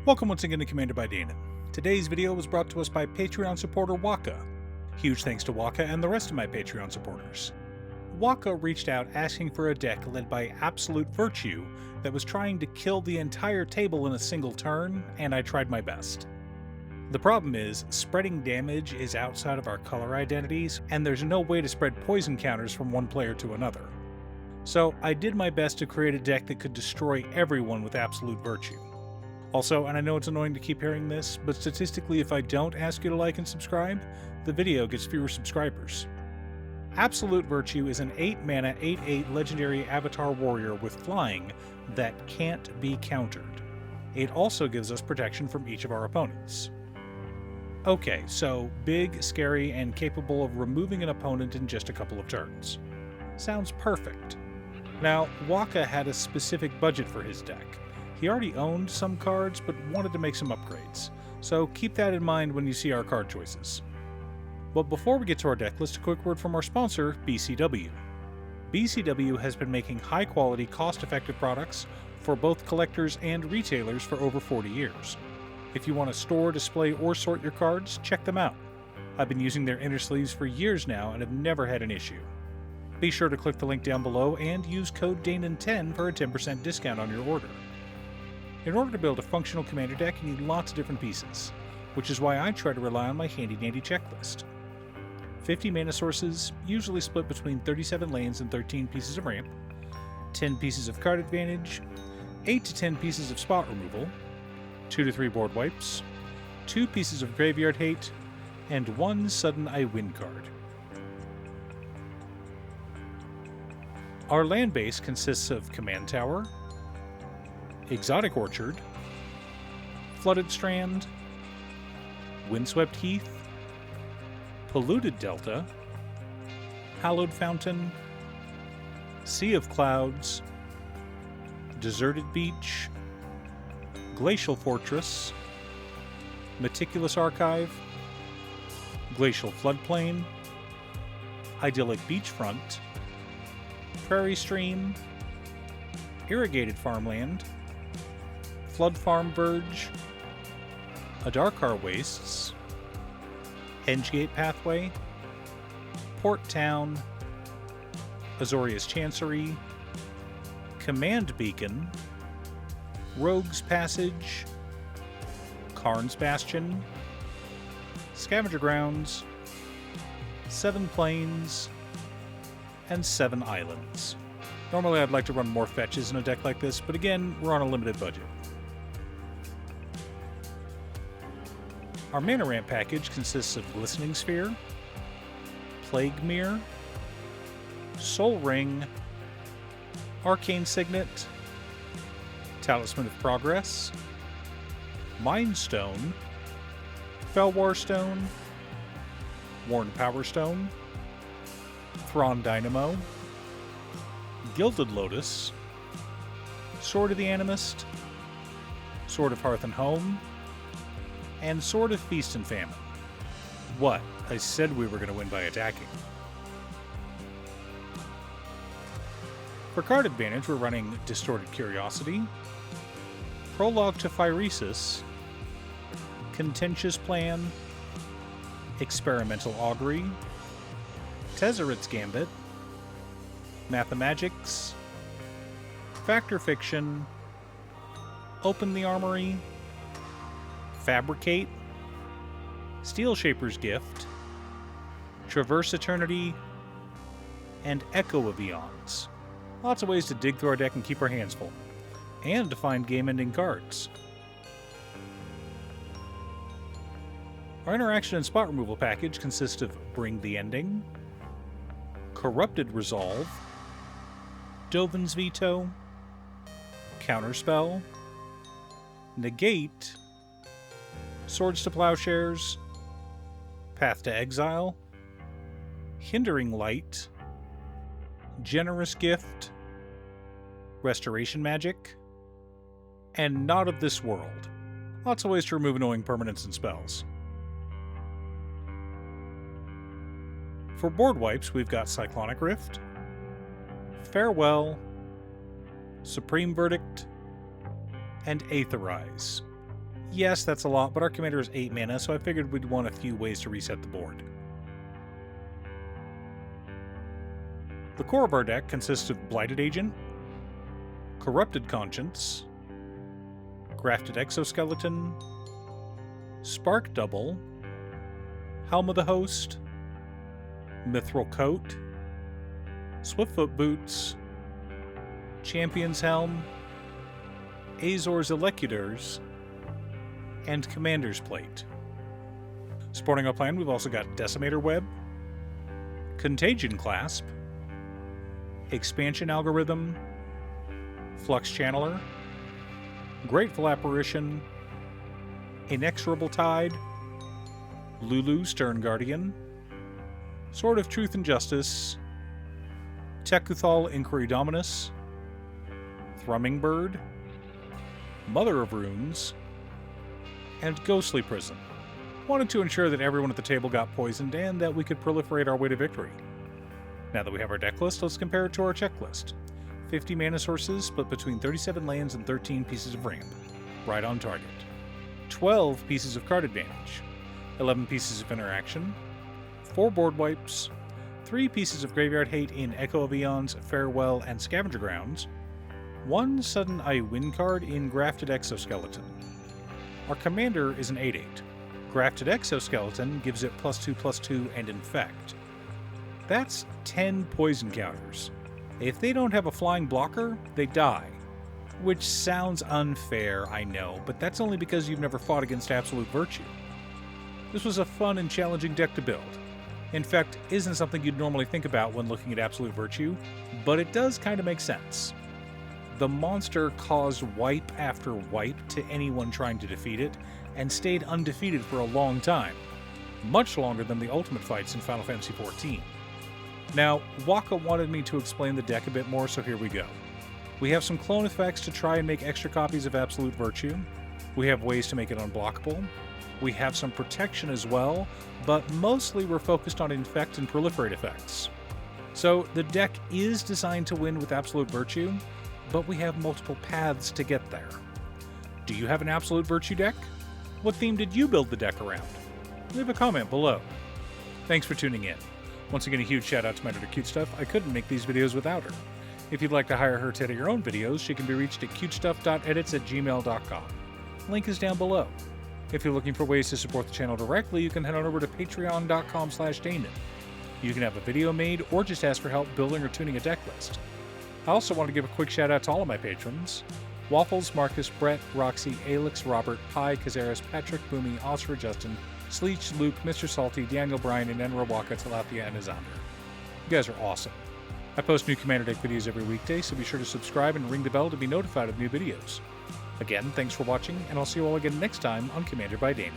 Welcome once again to Commander by Danon. Today's video was brought to us by Patreon supporter Waka. Huge thanks to Waka and the rest of my Patreon supporters. Waka reached out asking for a deck led by Absolute Virtue that was trying to kill the entire table in a single turn, and I tried my best. The problem is, spreading damage is outside of our color identities, and there's no way to spread poison counters from one player to another. So I did my best to create a deck that could destroy everyone with Absolute Virtue. Also, and I know it's annoying to keep hearing this, but statistically if I don't ask you to like and subscribe, the video gets fewer subscribers. Absolute Virtue is an 8-mana, 8/8 legendary avatar warrior with flying that can't be countered. It also gives us protection from each of our opponents. Okay, so big, scary, and capable of removing an opponent in just a couple of turns. Sounds perfect. Now, Waka had a specific budget for his deck. He already owned some cards, but wanted to make some upgrades, so keep that in mind when you see our card choices. But before we get to our deck list, a quick word from our sponsor, BCW. BCW has been making high-quality, cost-effective products for both collectors and retailers for over 40 years. If you want to store, display, or sort your cards, check them out. I've been using their inner sleeves for years now and have never had an issue. Be sure to click the link down below and use code DANON10 for a 10% discount on your order. In order to build a functional commander deck, you need lots of different pieces, which is why I try to rely on my handy-dandy checklist. 50 mana sources, usually split between 37 lanes and 13 pieces of ramp, 10 pieces of card advantage, 8 to 10 pieces of spot removal, 2 to 3 board wipes, 2 pieces of graveyard hate, and 1 sudden I win card. Our land base consists of Command Tower, Exotic Orchard, Flooded Strand, Windswept Heath, Polluted Delta, Hallowed Fountain, Sea of Clouds, Deserted Beach, Glacial Fortress, Meticulous Archive, Glacial Floodplain, Idyllic Beachfront, Prairie Stream, Irrigated Farmland, Flood Farm Verge, Adarkar Wastes, Hengegate Pathway, Port Town, Azorius Chancery, Command Beacon, Rogue's Passage, Karn's Bastion, Scavenger Grounds, 7 Plains, and 7 Islands. Normally I'd like to run more fetches in a deck like this, but again, we're on a limited budget. Our mana ramp package consists of Glistening Sphere, Plague Mirror, Soul Ring, Arcane Signet, Talisman of Progress, Mind Stone, Felwar Stone, Worn Power Stone, Thrawn Dynamo, Gilded Lotus, Sword of the Animist, Sword of Hearth and Home, and Sword of Feast and Famine. What? I said we were going to win by attacking. For card advantage, we're running Distorted Curiosity, Prologue to Phyresis, Contentious Plan, Experimental Augury, Tezzeret's Gambit, Mathemagics, Factor Fiction, Open the Armory, Fabricate, Steel Shaper's Gift, Traverse Eternity, and Echo of Eons. Lots of ways to dig through our deck and keep our hands full, and to find game-ending cards. Our interaction and spot removal package consists of Bring the Ending, Corrupted Resolve, Dovin's Veto, Counterspell, Negate, Swords to Plowshares, Path to Exile, Hindering Light, Generous Gift, Restoration Magic, and Not of This World. Lots of ways to remove annoying permanents and spells. For board wipes, we've got Cyclonic Rift, Farewell, Supreme Verdict, and Aetherize. Yes, that's a lot, but our commander is 8 mana, so I figured we'd want a few ways to reset the board. The core of our deck consists of Blighted Agent, Corrupted Conscience, Grafted Exoskeleton, Spark Double, Helm of the Host, Mithril Coat, Swiftfoot Boots, Champion's Helm, Azor's Elecutors, and Commander's Plate. Supporting our plan, we've also got Decimator Web, Contagion Clasp, Expansion Algorithm, Flux Channeler, Grateful Apparition, Inexorable Tide, Lulu Stern Guardian, Sword of Truth and Justice, Tekuthal Inquiry Dominus, Thrumming Bird, Mother of Runes, and Ghostly Prison. Wanted to ensure that everyone at the table got poisoned and that we could proliferate our way to victory. Now that we have our deck list, let's compare it to our checklist. 50 mana sources split between 37 lands and 13 pieces of ramp. Right on target. 12 pieces of card advantage. 11 pieces of interaction. 4 board wipes. 3 pieces of graveyard hate in Echo of Eons, Farewell, and Scavenger Grounds. 1 sudden I win card in Grafted Exoskeleton. Our commander is an 8/8. Grafted Exoskeleton gives it +2/+2 and Infect. That's 10 poison counters. If they don't have a flying blocker, they die. Which sounds unfair, I know, but that's only because you've never fought against Absolute Virtue. This was a fun and challenging deck to build. Infect isn't something you'd normally think about when looking at Absolute Virtue, but it does kind of make sense. The monster caused wipe after wipe to anyone trying to defeat it, and stayed undefeated for a long time, much longer than the ultimate fights in Final Fantasy XIV. Now, Waka wanted me to explain the deck a bit more, so here we go. We have some clone effects to try and make extra copies of Absolute Virtue. We have ways to make it unblockable. We have some protection as well, but mostly we're focused on Infect and Proliferate effects. So the deck is designed to win with Absolute Virtue, but we have multiple paths to get there. Do you have an Absolute Virtue deck? What theme did you build the deck around? Leave a comment below. Thanks for tuning in. Once again, a huge shout out to my editor Cutestuff. I couldn't make these videos without her. If you'd like to hire her to edit your own videos, she can be reached at cutestuff.edits@gmail.com. Link is down below. If you're looking for ways to support the channel directly, you can head on over to patreon.com/Danon. You can have a video made or just ask for help building or tuning a deck list. I also want to give a quick shout out to all of my patrons: Waffles, Marcus, Brett, Roxy, Alex, Robert, Pi, Kazaris, Patrick, Boomy, Oscar, Justin, Sleech, Luke, Mr. Salty, Daniel, Bryan, and Enra Waka, Tilapia, and Azander. You guys are awesome. I post new Commander Deck videos every weekday, so be sure to subscribe and ring the bell to be notified of new videos. Again, thanks for watching, and I'll see you all again next time on Commander by Danon.